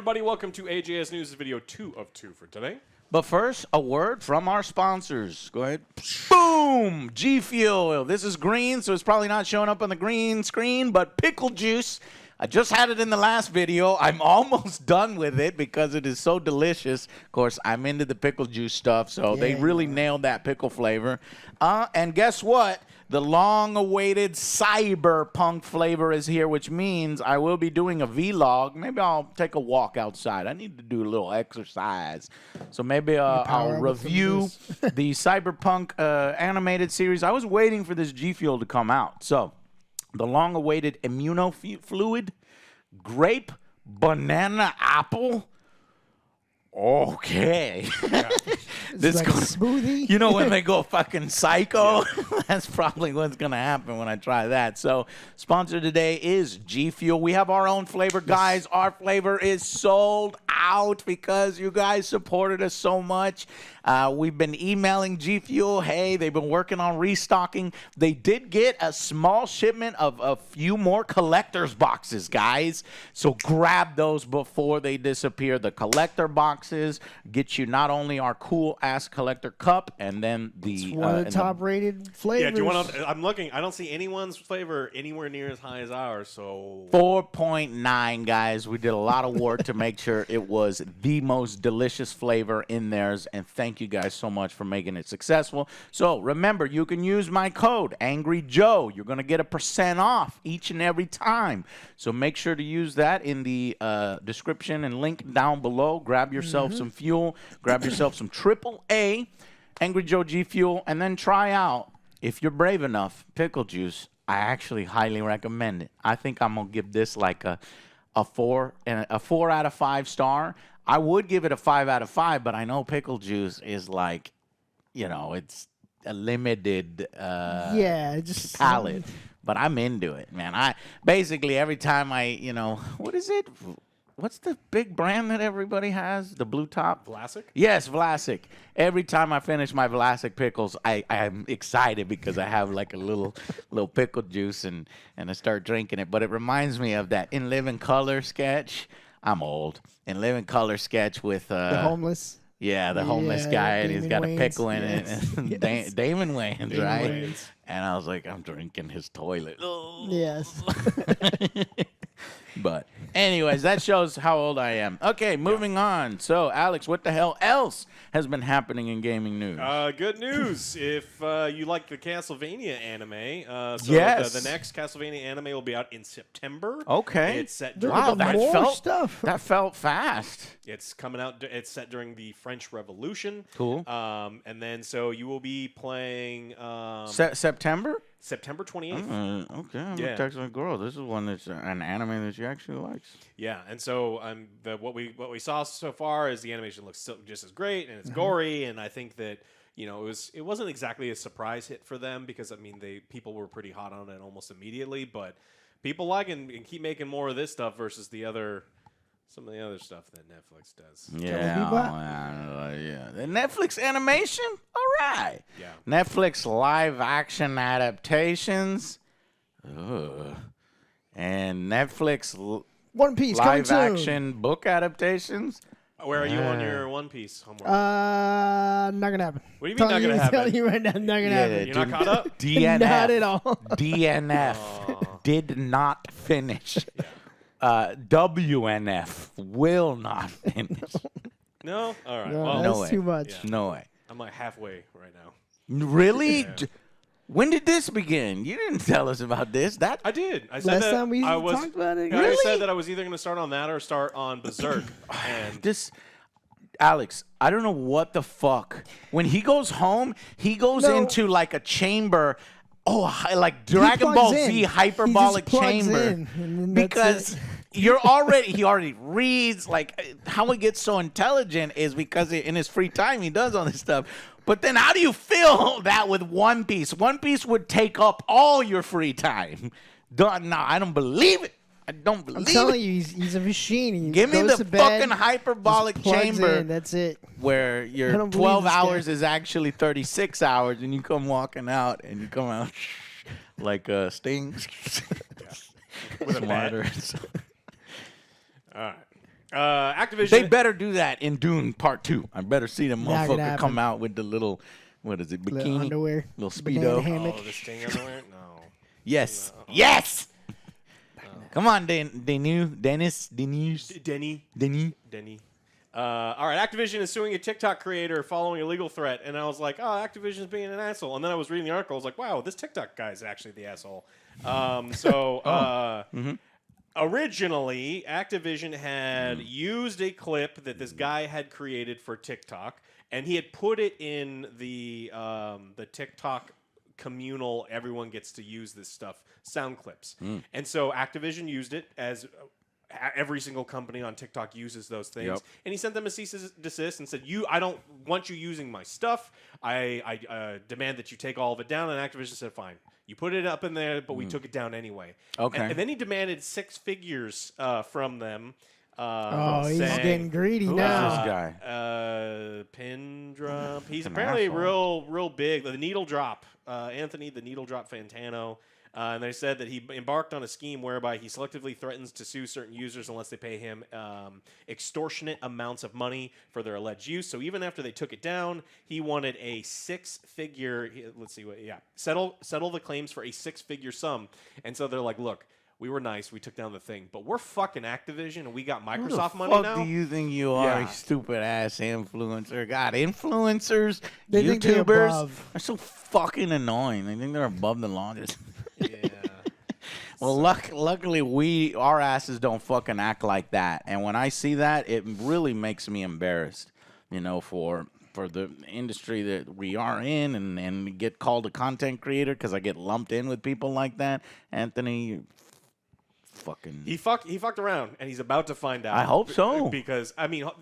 everybody. Welcome to AJS News video 2 of 2 for today. But first, a word from our sponsors. Go ahead. Boom! G Fuel. This is green, so it's probably not showing up on the green screen, but pickle juice. I just had it in the last video. I'm almost done with it because it is so delicious. Of course, I'm into the pickle juice stuff, so they really nailed that pickle flavor. And guess what? The long-awaited cyberpunk flavor is here, which means I will be doing a vlog. Maybe I'll take a walk outside. I need to do a little exercise. So maybe I'll review the cyberpunk animated series. I was waiting for this G Fuel to come out. So the long-awaited immunofluid, grape, banana, apple. Okay. Yeah. This like a smoothie. You know when they go fucking psycho? Yeah. That's probably what's going to happen when I try that. So, sponsor today is G Fuel. We have our own flavor, guys. Our flavor is sold out because you guys supported us so much. We've been emailing G Fuel. Hey, they've been working on restocking. They did get a small shipment of a few more collector's boxes, guys. So grab those before they disappear. The collector boxes get you not only our cool-ass collector cup, and then it's one of the top-rated flavors. Yeah, do you want to? I'm looking. I don't see anyone's flavor anywhere near as high as ours. So 4.9, guys. We did a lot of work to make sure it was the most delicious flavor in theirs, and thank you guys so much for making it successful. So remember, you can use my code AngryJoe. You're going to get 1% off each and every time. So make sure to use that in the description and link down below. Grab yourself some fuel. Grab yourself some AAA Angry Joe G Fuel, and then try out, if you're brave enough, pickle juice. I actually highly recommend it. I think I'm gonna give this like a 4 out of 5 star. I would give it a 5 out of 5, but I know pickle juice is like, you know, it's a limited palate. But I'm into it, man. I basically every time what is it? What's the big brand that everybody has? The blue top? Vlasic? Yes, Vlasic. Every time I finish my Vlasic pickles, I'm excited because I have like a little pickle juice and I start drinking it. But it reminds me of that In Living Color sketch. I'm old. In Living Color sketch with the homeless. Yeah, the homeless guy, and he's got a pickle in it. Yes. Damon Wayans, right? Wayans. And I was like, I'm drinking his toilet. Yes. But anyways, that shows how old I am. Okay, moving on. So, Alex, what the hell else has been happening in gaming news? Good news. If you like the Castlevania anime, the next Castlevania anime will be out in September. Okay. It's set during that felt fast. It's coming out. It's set during the French Revolution. Cool. And then so you will be playing September? September 28th. Okay, I'm gonna text my girl. This is one that's an anime that she actually likes. Yeah, and so what we saw so far is the animation looks just as great, and it's gory, and I think that it wasn't exactly a surprise hit for them because I mean people were pretty hot on it almost immediately, but people like and keep making more of this stuff versus some of the other stuff that Netflix does. Yeah. The Netflix animation? All right. Yeah. Netflix live action adaptations. And Netflix One Piece live action book adaptations. Where are you on your One Piece homework? Not gonna happen. What do you mean not gonna happen? Telling you right now, not gonna happen. You're not caught up? DNF. Not at all. DNF did not finish. WNF will not finish. No? All right. No, well, that's way. too much. Yeah. No way. I'm like halfway right now. Really? Yeah. When did this begin? You didn't tell us about this. I did. I said Last that time we I was, talked about it. I said that I was either going to start on that or start on Berserk. And Alex, I don't know what the fuck. When he goes home, he goes into like a chamber. Like Dragon Ball Z hyperbolic chamber. Because he already reads. Like, how he gets so intelligent is because in his free time he does all this stuff. But then how do you feel that with One Piece? One Piece would take up all your free time. No, I don't believe it. I don't believe it. I'm telling you, he's a machine. He Give me the fucking hyperbolic chamber. That's it. Where your 12 hours is actually 36 hours, and you come walking out, and you come out like Sting. with a bat. Smarter. All right. Activision. They better do that in Dune Part 2. I better see them Not gonna motherfucker happen. come out with the little, what is it, Little bikini? underwear. Little Banana Speedo. hammock. Oh, the Sting underwear? No. Yes. Yes! Come on, Dennis. Denny. Denny. All right, Activision is suing a TikTok creator following a legal threat, and I was like, oh, Activision's being an asshole. And then I was reading the article, I was like, wow, this TikTok guy is actually the asshole. Originally, Activision had used a clip that this guy had created for TikTok, and he had put it in the TikTok communal, everyone gets to use this stuff, sound clips. And so Activision used it as every single company on TikTok uses those things. Yep. And he sent them a cease and desist and said, I don't want you using my stuff. I demand that you take all of it down. And Activision said, fine. You put it up in there, but we took it down anyway. Okay. And then he demanded 6 figures from them. He's saying, getting greedy Who now. is this guy? Pin drop. He's An apparently asshole. real big. The Needle Drop. Anthony, the Needle Drop Fantano. And they said that he embarked on a scheme whereby he selectively threatens to sue certain users unless they pay him extortionate amounts of money for their alleged use. So even after they took it down, he wanted a 6-figure. Let's see what. Yeah, settle the claims for a 6-figure sum. And so they're like, look. We were nice. We took down the thing, but we're fucking Activision, and we got Microsoft money Who the now. fuck do you think you are, Yeah. you stupid ass influencer? God, influencers, They think they're YouTubers above. are so fucking annoying. They think they're above the law. Yeah. Well, luckily, our asses don't fucking act like that. And when I see that, it really makes me embarrassed, for the industry that we are in and get called a content creator because I get lumped in with people like that. Anthony, fucking... He fucked around, and he's about to find out. I hope so. Because,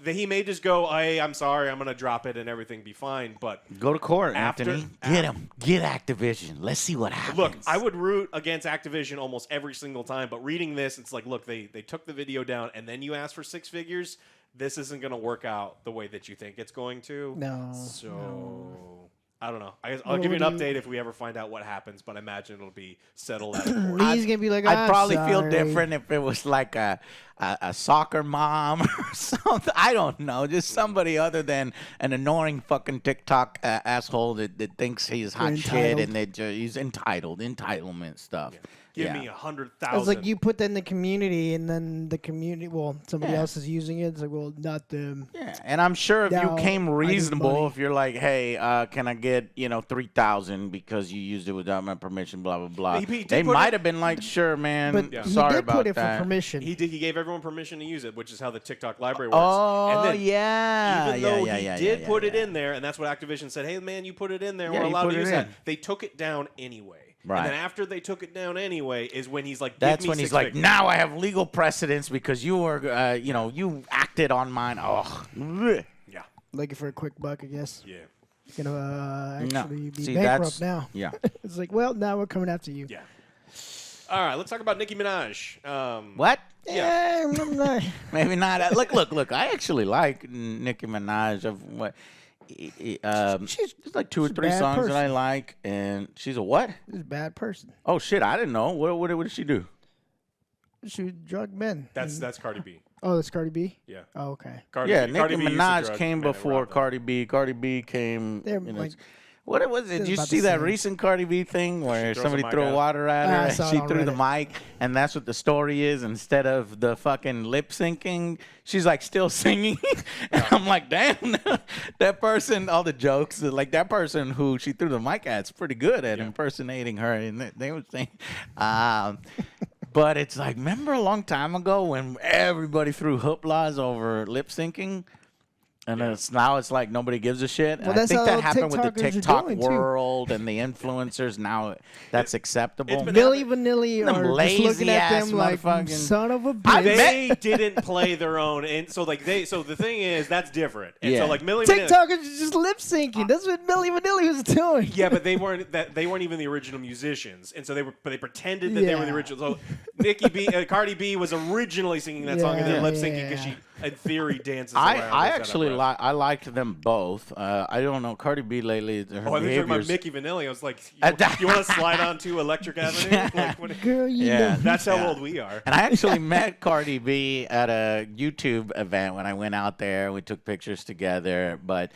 he may just go, hey, I'm sorry, I'm going to drop it and everything be fine, but... Go to court, After- Anthony. Get him. Get Activision. Let's see what happens. Look, I would root against Activision almost every single time, but reading this, it's like, look, they took the video down, and then you ask for 6 figures. This isn't going to work out the way that you think it's going to. No. So... no. I don't know. I'll give you an update if we ever find out what happens, but I imagine it'll be settled out of court. He's gonna be like, I'd probably feel sorry. different if it was like a soccer mom or something. I don't know. Just somebody other than an annoying fucking TikTok asshole that thinks he's hot shit and he's entitlement stuff. Yeah. Give me 100,000. It's like you put that in the community, and then the community, somebody else is using it. It's like, well, not them. Yeah, and I'm sure if Now, you came I need reasonable, money. if you're like, hey, can I get 3,000 because you used it without my permission, blah blah blah. He did They put might it- have been like, sure, man. But Yeah. he Sorry did about put it that. for permission. He gave everyone permission to use it, which is how the TikTok library works. Oh, and then, yeah. Even though yeah, he yeah, did yeah, put it yeah. in there, and that's what Activision said, hey, man, you put it in there. Yeah, We're you allowed put to it use in. that. They took it down anyway. Right. And then after they took it down anyway is when he's like, That's give me when he's 6 like, figures. now I have legal precedence because you were, you acted on mine. Oh, Yeah. Looking for a quick buck, I guess. Yeah. Gonna actually be See, bankrupt that's- now. yeah. It's like, well, now we're coming after you. Yeah. All right, let's talk about Nicki Minaj. What? Yeah, I'm not- Maybe not. Look. I actually like Nicki Minaj. Of what? She's There's like 2 or a 3 bad songs that I person. like, and she's a what? She's a bad person. Oh shit! I didn't know. What did she do? She drug men. That's Cardi B. Oh, that's Cardi B? Yeah. Oh, okay. Cardi Yeah, B. Nicki Cardi B used to Minaj drug came men and before rob them. Cardi B. Cardi B came. They're you know, like- what was it? they're Did you about see the that same. recent Cardi B thing where throws somebody the mic threw at- water at her I and saw she it on threw the Reddit. mic, and that's what the story is. Instead of the fucking lip syncing, she's like still singing, and I'm like, damn, that person. All the jokes, like that person who she threw the mic at's pretty good at impersonating her, and they were saying. But it's like, remember a long time ago when everybody threw hooplas over lip syncing? And now it's like nobody gives a shit. And Well, I that's think how that happened with the TikTokers are TikTok doing, too. world and the influencers. Now that's acceptable. been Milli Vanilli Them are just lazy looking at ass them like, motherfucking- son of a I bitch. They didn't play their own, and so the thing is that's different. And Yeah. so like Milli Vanilli, TikTokers are just lip syncing. That's what Milli Vanilli was doing. yeah, but they weren't even the original musicians, and so they pretended that they were the Yeah. original. So Cardi B was originally singing that song and then Yeah, lip syncing because yeah. she in theory, dances around. I actually I liked them both. I don't know Cardi B lately. Her I think you're talking about Mickey Vanilli. I was like, you want to slide onto Electric Avenue? Like, Girl, you Yeah. know. that's how old we are. And I actually met Cardi B at a YouTube event when I went out there. We took pictures together, but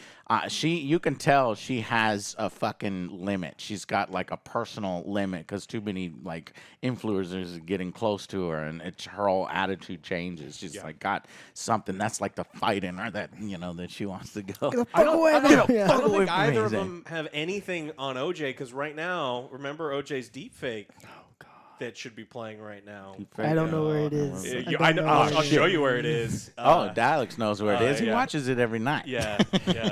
you can tell she has a fucking limit. She's got like a personal limit because too many like influencers are getting close to her, and her whole attitude changes. She's like got something that's like the fight in her that that she wants to go. Get the fuck away I from don't, me. I don't away think from either me, of Zay. them have anything on OJ because right now, remember OJ's deepfake that should be playing right now. I don't know where it is. I know, I'll show you where it is. Dialex knows where it is. He yeah. watches it every night. Yeah.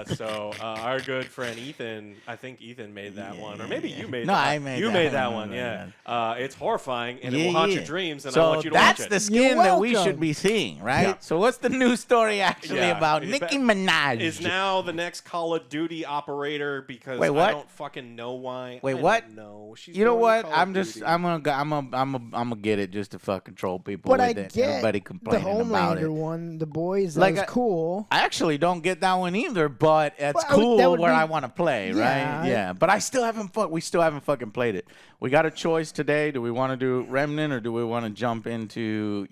So our good friend Ethan, I think Ethan made that one, or maybe you made. No, that. I made you that made one. that I one. made Yeah. that. It's horrifying and it will haunt your dreams, and I So want you to that's watch it. the skin You're that we welcome. should be seeing, right? Yeah. So what's the news story actually Yeah. about Is Nicki that- Minaj? Is now the next Call of Duty operator because Wait, what? I don't fucking know why. Wait, I what? Don't know. She's You know going what? Call of I'm Duty. gonna get it just to fucking troll people But I with it. get Everybody the complaining about it. Homelander one, the boys. That Like, was cool. I actually don't get that one either, but it's But cool that would where be- I want to play, Yeah, right? Yeah, but I still haven't. We still haven't fucking played it. We got a choice today. Do we want to do Remnant or do we want to jump into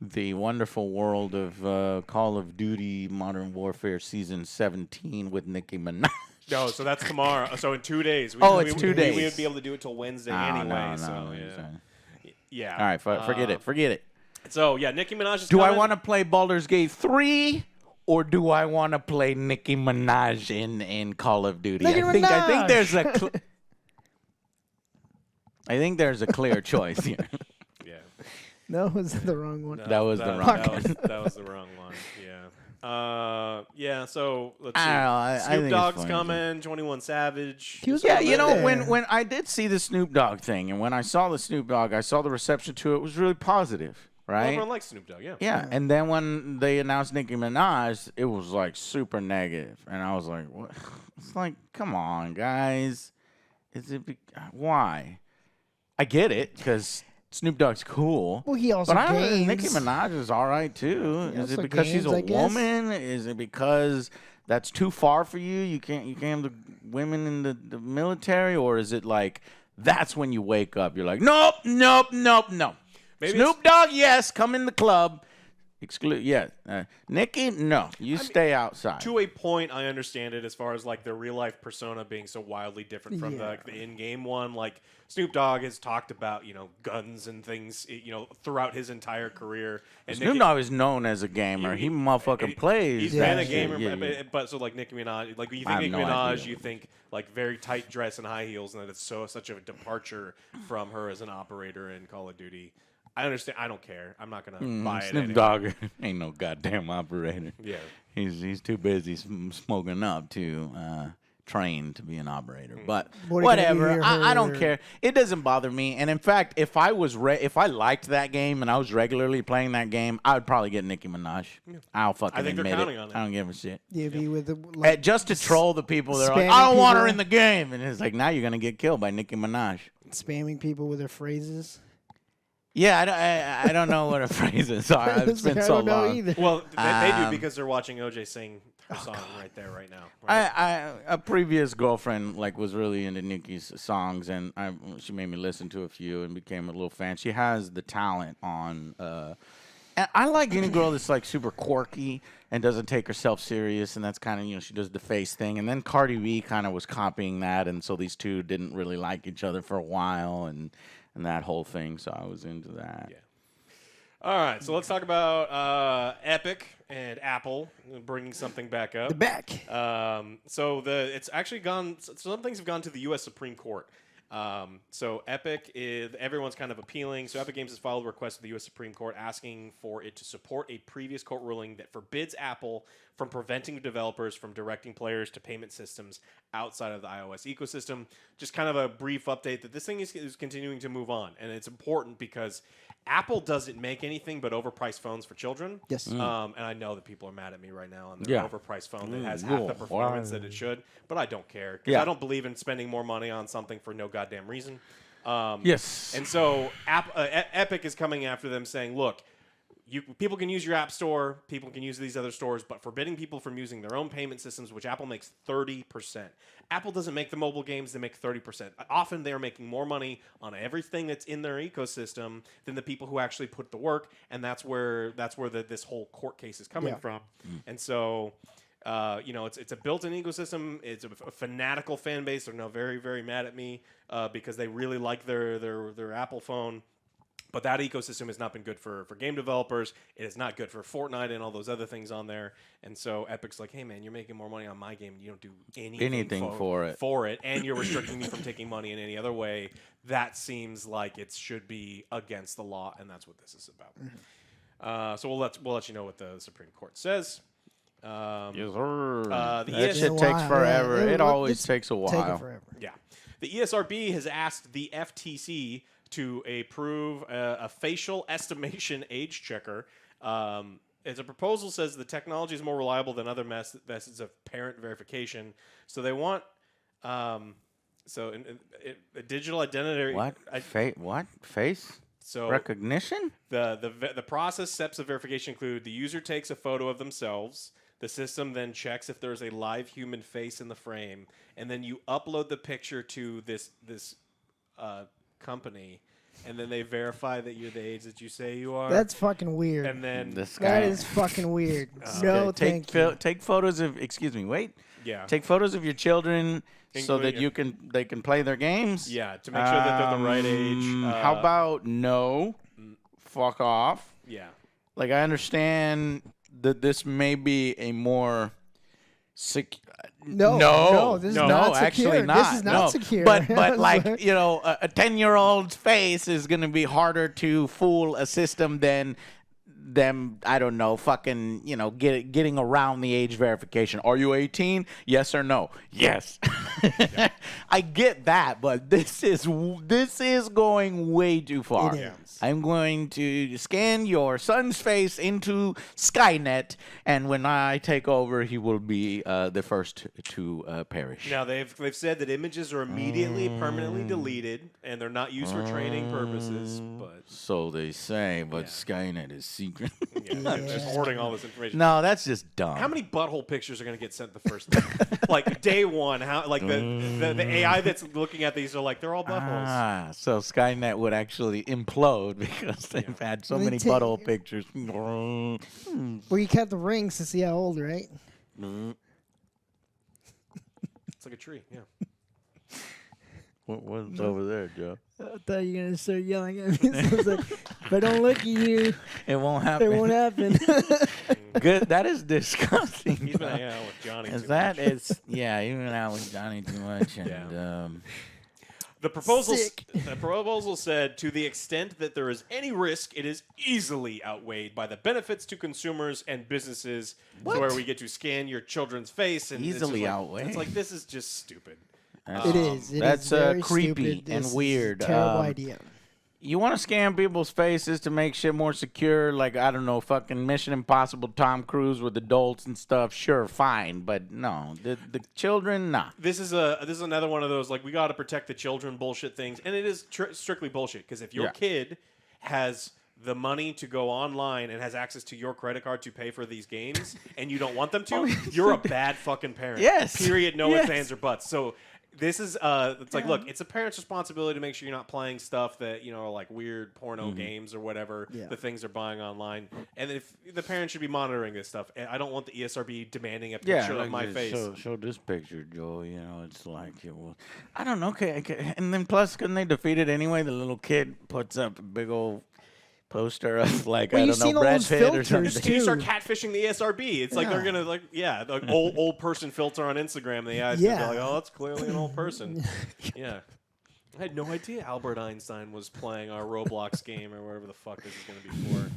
the wonderful world of Call of Duty Modern Warfare Season 17 with Nicki Minaj? No, so that's tomorrow. So in 2 days. It's 2 days. We would be able to do it till Wednesday anyway. So yeah. All right, forget it. Forget it. So yeah, Nicki Minaj is Do I coming. want to play Baldur's Gate 3 or do I want to play Nicki Minaj in Call of Duty? Nicki I think Minaj. there's I think there's a clear choice here. Yeah. No, it was the wrong one. No, That was the wrong one. That was the wrong one. Yeah. Yeah. So let's see. I don't know, I Snoop think Dogg's it's funny. coming. 21 Savage. He was Yeah, over there. when I did see the Snoop Dogg thing, and when I saw the Snoop Dogg, I saw the reception to it was really positive, Well, right? everyone likes Snoop Dogg. Yeah. Yeah, and then when they announced Nicki Minaj, it was like super negative, and I was like, "What?" It's like, come on, guys, why? I get it because Snoop Dogg's cool. Well, he also But I don't think games. Nicki Minaj is all right too. He Is it also because she's games, a I guess. woman? Is it because that's too far for you? You can't have the women in the military, or is it like that's when you wake up? You're like, nope. Maybe Snoop Dogg, yes, come in the club. Nicki, no, you stay outside. To a point, I understand it as far as like their real life persona being so wildly different from the in-game one. Like Snoop Dogg has talked about guns and things throughout his entire career. And Snoop Dogg is known as a gamer. He motherfucking plays. He's that been a shit. gamer, Yeah. but so like Nicki Minaj, like when you I think have Nicki no Minaj, idea. you think like very tight dress and high heels, and that it's such a departure from her as an operator in Call of Duty. I understand. I don't care. I'm not gonna buy it. Snoop anyway. Dogg ain't no goddamn operator. Yeah. He's too busy smoking up to train to be an operator. But What are you gonna do whatever. here, I don't her- care. It doesn't bother me. And in fact, if I liked that game and I was regularly playing that game, I would probably get Nicki Minaj. I'll fucking I think they're admit counting it. on it. I don't give a shit. Yeah, be with the Just to troll the people that are like, spamming I don't want her people. in the game. And it's like, now you're going to get killed by Nicki Minaj. spamming people with their phrases. Yeah, I don't know what her phrases are. It's been I so don't know long. either. Well, they do Um, because they're watching OJ sing her song right there, right now. Right? A previous girlfriend was really into Nicki's songs, and she made me listen to a few and became a little fan. She has the talent on. And I like any girl that's like super quirky and doesn't take herself serious, and that's kind of she does the face thing. And then Cardi B kind of was copying that, and so these two didn't really like each other for a while, and that whole thing. So I was into that. Yeah. All right, so let's talk about Epic and Apple bringing something back up. The back. It's actually gone. Some things have gone to the U.S. Supreme Court. So Epic everyone's kind of appealing. So Epic Games has filed a request to the U.S. Supreme Court asking for it to support a previous court ruling that forbids Apple from preventing developers from directing players to payment systems outside of the iOS ecosystem. Just kind of a brief update that this thing is continuing to move on, and it's important because Apple doesn't make anything but overpriced phones for children. Yes. And I know that people are mad at me right now on their overpriced phone that has half the Whoa. performance that it should, but I don't care because I don't believe in spending more money on something for no goddamn reason. Yes. And so Epic is coming after them saying, look, people can use your app store, people can use these other stores, but forbidding people from using their own payment systems, which Apple makes 30%. Apple doesn't make the mobile games; they make 30%. Often, they are making more money on everything that's in their ecosystem than the people who actually put the work, and that's where this whole court case is coming from. And so, it's a built-in ecosystem. It's a fanatical fan base. They're now very, very mad at me because they really like their Apple phone. But that ecosystem has not been good for game developers. It is not good for Fortnite and all those other things on there. And so Epic's like, hey, man, you're making more money on my game. You don't do anything for it. And you're restricting me from taking money in any other way. That seems like it should be against the law, and that's what this is about. So we'll let you know what the Supreme Court says. Yes, sir. That shit takes forever. Yeah, it always takes a while. Take it forever. Yeah. The ESRB has asked the FTC to approve a facial estimation age checker. As a proposal says, the technology is more reliable than other methods of parent verification. So they want a digital identity. What? What? Face? So recognition? The process steps of verification include the user takes a photo of themselves. The system then checks if there's a live human face in the frame, and then you upload the picture to this company, and then they verify that you're the age that you say you are. That's fucking weird. And then that is fucking weird. No, thank you. Take photos of. Excuse me. Wait. Yeah. Take photos of your children so that they can play their games. Yeah, to make sure that they're the right age. How about no? Fuck off. Yeah. Like, I understand that this may be a more No, this is not secure. Actually not. This is not secure. But like, a 10-year-old's face is going to be harder to fool a system than them, I don't know, fucking, getting around the age verification. Are you 18? Yes or no? Yes. I get that, but this is going way too far. It is. I'm going to scan your son's face into Skynet, and when I take over, he will be the first to perish. Now they've said that images are immediately permanently deleted, and they're not used for training purposes. But so they say, but Skynet is secret. they're just hoarding all this information. No, that's just dumb. How many butthole pictures are going to get sent the first day? Like day one, the AI that's looking at these are like, they're all buttholes. So Skynet would actually implode because they've had so many butthole pictures. Well, you count the rings to see how old, right? It's like a tree, yeah. What's over there, Joe? I thought you were going to start yelling at me. So I was like, if I don't look at you, it won't happen. It won't happen. Good. That is disgusting. He's been hanging out with Johnny too much. Yeah, he's been out with Johnny too much. And, The proposal said, to the extent that there is any risk, it is easily outweighed by the benefits to consumers and businesses. So where we get to scan your children's face and easily outweighed. It's like, this is just stupid. It is. That's very creepy stupid. and This weird. Is a terrible idea. You want to scan people's faces to make shit more secure, like, I don't know, fucking Mission Impossible Tom Cruise with adults and stuff, sure, fine. But no, the children, nah. This is another one of those, like, we got to protect the children bullshit things. And it is strictly bullshit, because if your kid has the money to go online and has access to your credit card to pay for these games, and you don't want them to, you're a bad fucking parent. Yes. Period. No ifs, ands, or buts. So this is it's like, look, it's a parent's responsibility to make sure you're not playing stuff that, are like weird porno games or whatever, the things they're buying online. And if the parent should be monitoring this stuff. And I don't want the ESRB demanding a picture of my face. Show this picture, Joe. It's like, I don't know. Okay, and then plus, couldn't they defeat it anyway? The little kid puts up a big old poster of, like, I don't know, Brad Pitt or something. You start catfishing the ESRB. It's like they're gonna, like, the old person filter on Instagram. They're like, oh, that's clearly an old person. Yeah, I had no idea Albert Einstein was playing our Roblox game or whatever the fuck this is gonna be for.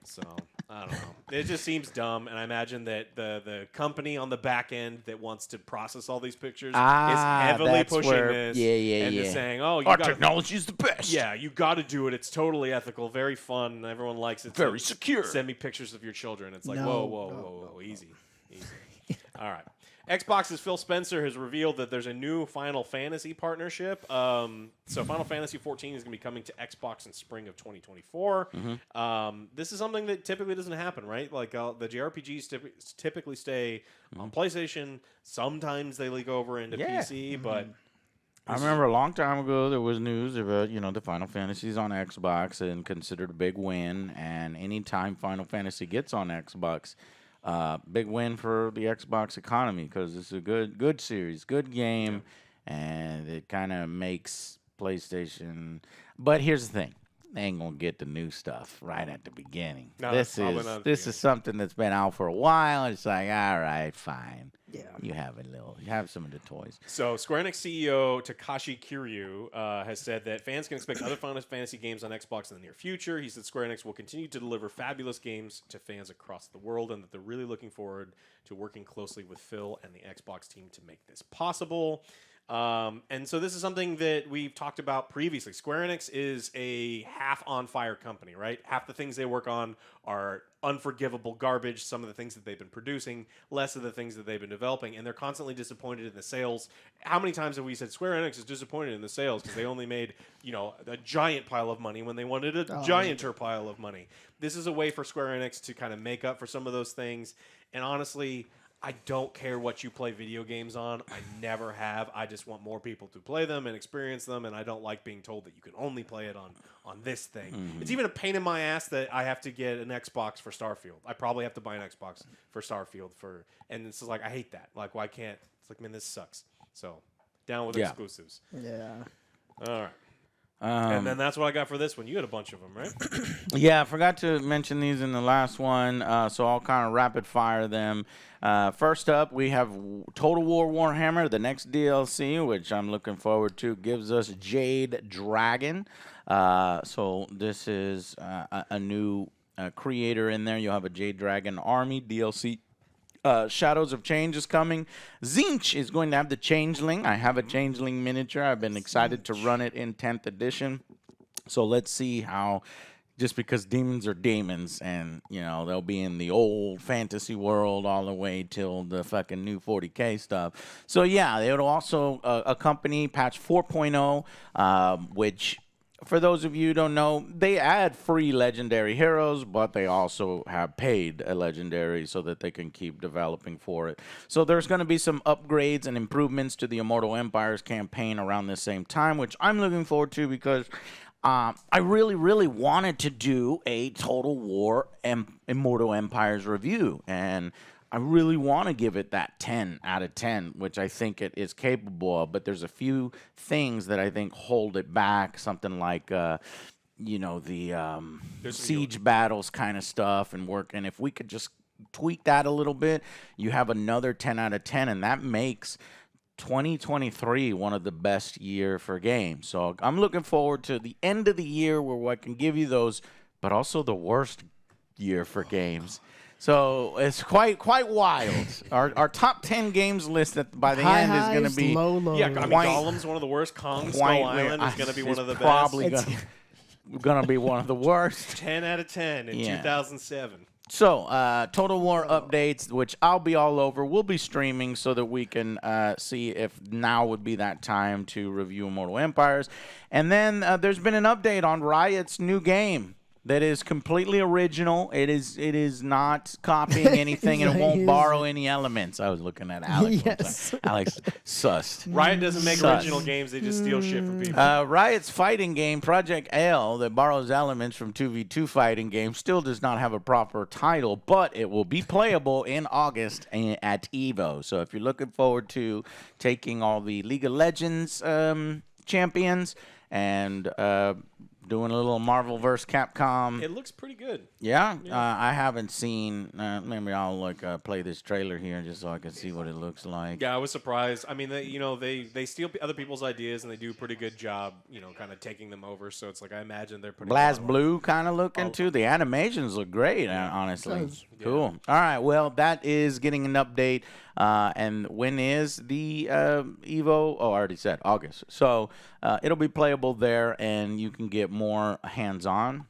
So I don't know. It just seems dumb, and I imagine that the company on the back end that wants to process all these pictures is heavily pushing this. And is saying, our technology is the best. Yeah, you got to do it. It's totally ethical, very fun. Everyone likes it. Very secure. Send me pictures of your children. It's like, whoa, easy. All right. Xbox's Phil Spencer has revealed that there's a new Final Fantasy partnership. So Final Fantasy 14 is going to be coming to Xbox in spring of 2024. This is something that typically doesn't happen, right? Like the JRPGs typically stay on PlayStation. Sometimes they leak over into PC, but I remember a long time ago there was news about, the Final Fantasies on Xbox and considered a big win. And anytime Final Fantasy gets on Xbox, big win for the Xbox economy because it's a good series, good game, and it kind of makes PlayStation. But here's the thing. They ain't going to get the new stuff right at the beginning. No, this is something that's been out for a while. It's like, all right, fine. Yeah. You have some of the toys. So Square Enix CEO Takashi Kiryu has said that fans can expect other Final Fantasy games on Xbox in the near future. He said Square Enix will continue to deliver fabulous games to fans across the world and that they're really looking forward to working closely with Phil and the Xbox team to make this possible. And so this is something that we've talked about previously. Square Enix is a half-on-fire company, right? Half the things they work on are unforgivable garbage, some of the things that they've been producing, less of the things that they've been developing, and they're constantly disappointed in the sales. How many times have we said Square Enix is disappointed in the sales because they only made, a giant pile of money when they wanted a gianter pile of money? This is a way for Square Enix to kind of make up for some of those things, and honestly, I don't care what you play video games on. I never have. I just want more people to play them and experience them, and I don't like being told that you can only play it on this thing. It's even a pain in my ass that I have to get an Xbox for Starfield. I probably have to buy an Xbox for Starfield and it's like I hate that. Like, why can't? It's like, man, this sucks. So, down with exclusives. Yeah. All right. And then that's what I got for this one. You had a bunch of them, right? Yeah, I forgot to mention these in the last one, so I'll kind of rapid fire them. First up, we have Total War Warhammer, the next DLC, which I'm looking forward to, gives us Jade Dragon. So this is a new creator in there. You'll have a Jade Dragon army DLC. Shadows of Change is coming. Zinch is going to have the Changeling. I have a Changeling miniature. I've been excited to run it in 10th edition. So let's see how, just because demons are demons and, they'll be in the old fantasy world all the way till the fucking new 40K stuff. So, yeah, it'll also accompany patch 4.0, which, for those of you who don't know, they add free legendary heroes, but they also have paid a legendary so that they can keep developing for it. So there's going to be some upgrades and improvements to the Immortal Empires campaign around the same time, which I'm looking forward to because I really, really wanted to do a Total War Immortal Empires review, and I really want to give it that 10 out of 10, which I think it is capable of, but there's a few things that I think hold it back, something like, the siege battles kind of stuff and work, and if we could just tweak that a little bit, you have another 10 out of 10, and that makes 2023 one of the best year for games. So I'm looking forward to the end of the year where I can give you those, but also the worst year for games. So it's quite wild. Our top 10 games list by the end is going to be low lows. Yeah, I mean, Golem's one of the worst. Kong Skull Island is going to be one of the probably best. Going to be one of the worst. 10 out of 10 in 2007. So, Total War updates, which I'll be all over. We'll be streaming so that we can see if now would be that time to review Immortal Empires. And then there's been an update on Riot's new game that is completely original. It is not copying anything, and it won't borrow any elements. I was looking at Alex. Yes. Alex sussed. Riot doesn't make original games; they just steal shit from people. Riot's fighting game, Project L, that borrows elements from 2v2 fighting games, still does not have a proper title, but it will be playable in August at EVO. So if you're looking forward to taking all the League of Legends champions and doing a little Marvel vs. Capcom. It looks pretty good. Yeah? I haven't seen. Maybe I'll play this trailer here just so I can see what it looks like. Yeah, I was surprised. I mean, they steal other people's ideas and they do a pretty good job, kind of taking them over. So it's like I imagine they're putting Blast Blue kind of looking too. The animations look great, honestly. Cool. All right. Well, that is getting an update. And when is the EVO? Oh, I already said August. So it'll be playable there, and you can get more hands-on,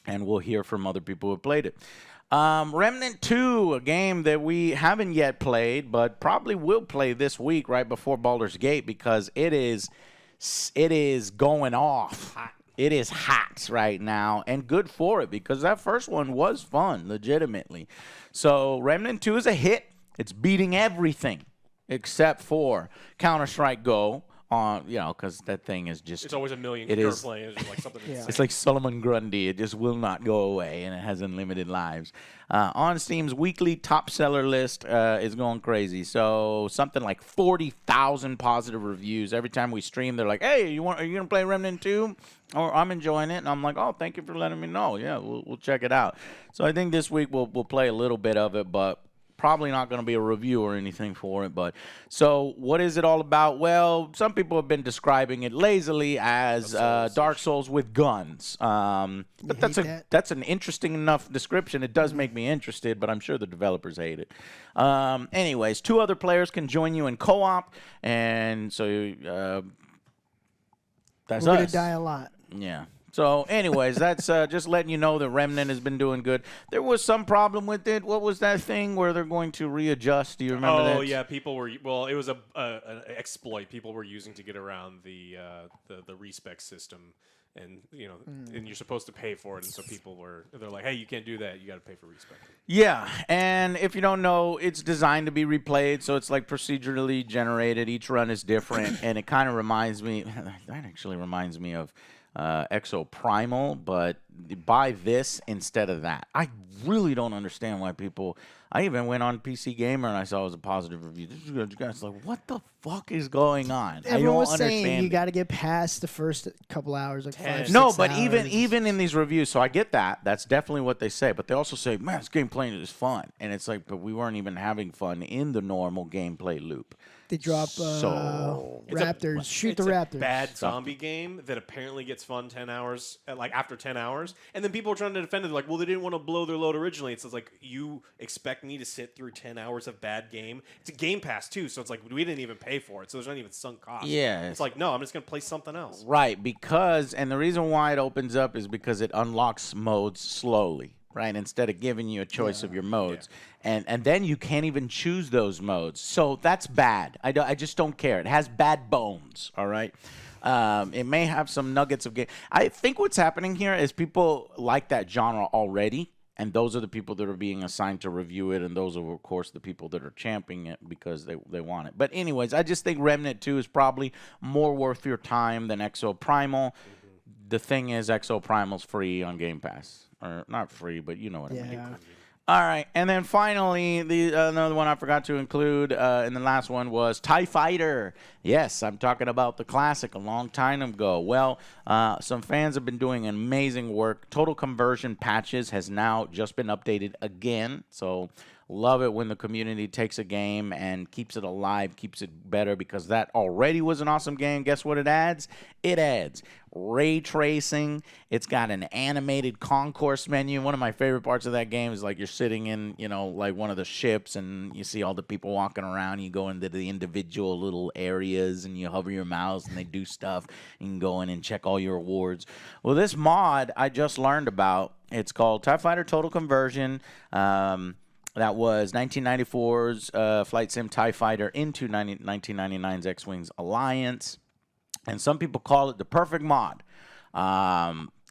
and we'll hear from other people who have played it. Remnant 2, a game that we haven't yet played, but probably will play this week right before Baldur's Gate because it is going off. It is hot right now, and good for it because that first one was fun, legitimately. So Remnant 2 is a hit. It's beating everything except for Counter-Strike Go. Because that thing is just... It's always a million it concurrent is, playing. It's just like something insane. It's like Solomon Grundy. It just will not go away, and it has unlimited lives. On Steam's weekly top seller list is going crazy. So something like 40,000 positive reviews. Every time we stream, they're like, hey, are you going to play Remnant 2? Or I'm enjoying it. And I'm like, oh, thank you for letting me know. Yeah, we'll check it out. So I think this week we'll play a little bit of it, but... probably not going to be a review or anything for it, but so what is it all about? Well, some people have been describing it lazily as Dark Souls with guns. But that's an interesting enough description. It does make me interested, but I'm sure the developers hate it. Anyways, 2 other players can join you in co-op, and so that's We're us. gonna die a lot. Yeah. So, anyways, that's just letting you know that Remnant has been doing good. There was some problem with it. What was that thing where they're going to readjust? Do you remember that? Oh, yeah. People were... Well, it was an exploit people were using to get around the respec system. And, and you're supposed to pay for it. And so they're like, hey, you can't do that. You got to pay for respec. Yeah, and if you don't know, it's designed to be replayed, so it's like procedurally generated. Each run is different, and it kind of reminds me... That actually reminds me of... Exo Primal, but buy this instead of that. I really don't understand why people... I even went on PC Gamer and I saw it was a positive review. This guy's like, what the fuck is going on? Everyone was understand saying you it. got to get past the first couple hours, like 5, No, 6 but hours. even in these reviews, so I get that. That's definitely what they say. But they also say, man, this gameplay is fun. And it's like, but we weren't even having fun in the normal gameplay loop. They drop raptors. Shoot the raptors. It's a bad zombie game that apparently gets fun 10 hours, like after 10 hours. And then people are trying to defend it. Like, well, they didn't want to blow their load originally. It's like, you expect me to sit through 10 hours of bad game? It's a Game Pass, too. So it's like, we didn't even pay for it. So there's not even sunk cost. Yeah. It's like, no, I'm just going to play something else. Right. Because, and the reason why it opens up is because it unlocks modes slowly. Right, instead of giving you a choice of your modes, and then you can't even choose those modes. So that's bad. I just don't care. It has bad bones. All right, it may have some nuggets of game. I think what's happening here is people like that genre already, and those are the people that are being assigned to review it, and those are of course the people that are championing it because they want it. But anyways, I just think Remnant 2 is probably more worth your time than Exo Primal. The thing is, Exo Primal's free on Game Pass. Or not free, but you know what I mean. All right, and then finally, another one I forgot to include in the last one was TIE Fighter. Yes, I'm talking about the classic a long time ago. Well, some fans have been doing amazing work. Total Conversion Patches has now just been updated again, so love it when the community takes a game and keeps it alive, keeps it better, because that already was an awesome game. Guess what it adds? It adds ray tracing. It's got an animated concourse menu. One of my favorite parts of that game is like you're sitting in, like one of the ships and you see all the people walking around. You go into the individual little areas and you hover your mouse and they do stuff. You can go in and check all your awards. Well, this mod I just learned about. It's called TIE Fighter Total Conversion. That was 1994's Flight Sim TIE Fighter into 1999's X-Wings Alliance. And some people call it the perfect mod.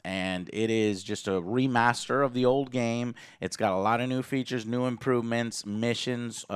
And it is just a remaster of the old game. It's got a lot of new features, new improvements, missions,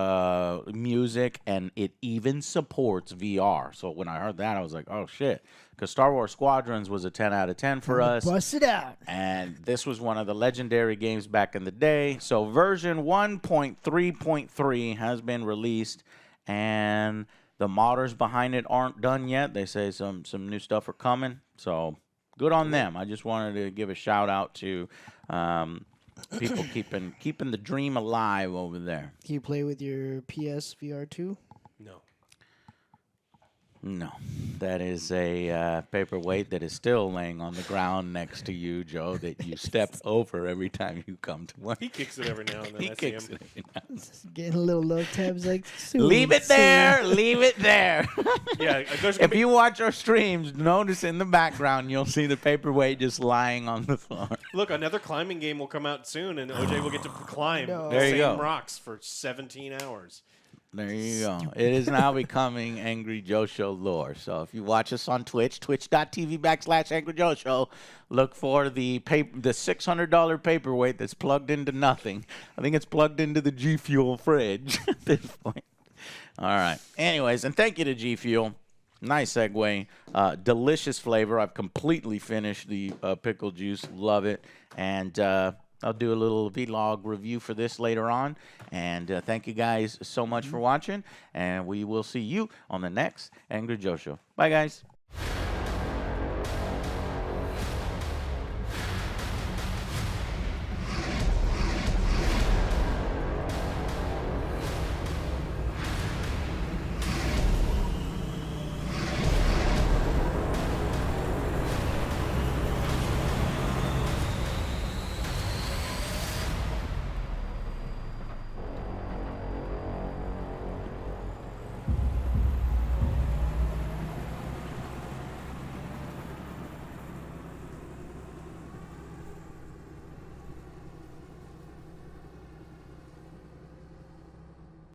music, and it even supports VR. So when I heard that, I was like, oh, shit. Because Star Wars Squadrons was a 10 out of 10 for us. Bust it out. And this was one of the legendary games back in the day. So version 1.3.3 has been released, and the modders behind it aren't done yet. They say some new stuff are coming. So good on them. I just wanted to give a shout out to people keeping the dream alive over there. Can you play with your PS VR 2? No. No, that is a paperweight that is still laying on the ground next to you, Joe, that you step over every time you come to work. He kicks it every now and then. He I see kicks him. it every now and then. Getting a little love tabs like soon, Leave it soon. there. Leave it there. Yeah, there's gonna If you watch our streams, notice in the background you'll see the paperweight just lying on the floor. Look, another climbing game will come out soon, and OJ will get to climb No. the There you same go. rocks for 17 hours. There you go. It is now becoming Angry Joe Show lore. So if you watch us on Twitch, twitch.tv/Angry Joe Show, look for the $600 paperweight that's plugged into nothing. I think it's plugged into the G Fuel fridge at this point. All right. Anyways, and thank you to G Fuel. Nice segue. Delicious flavor. I've completely finished the pickle juice. Love it. And I'll do a little vlog review for this later on. And thank you guys so much for watching. And we will see you on the next Angry Joe Show. Bye, guys.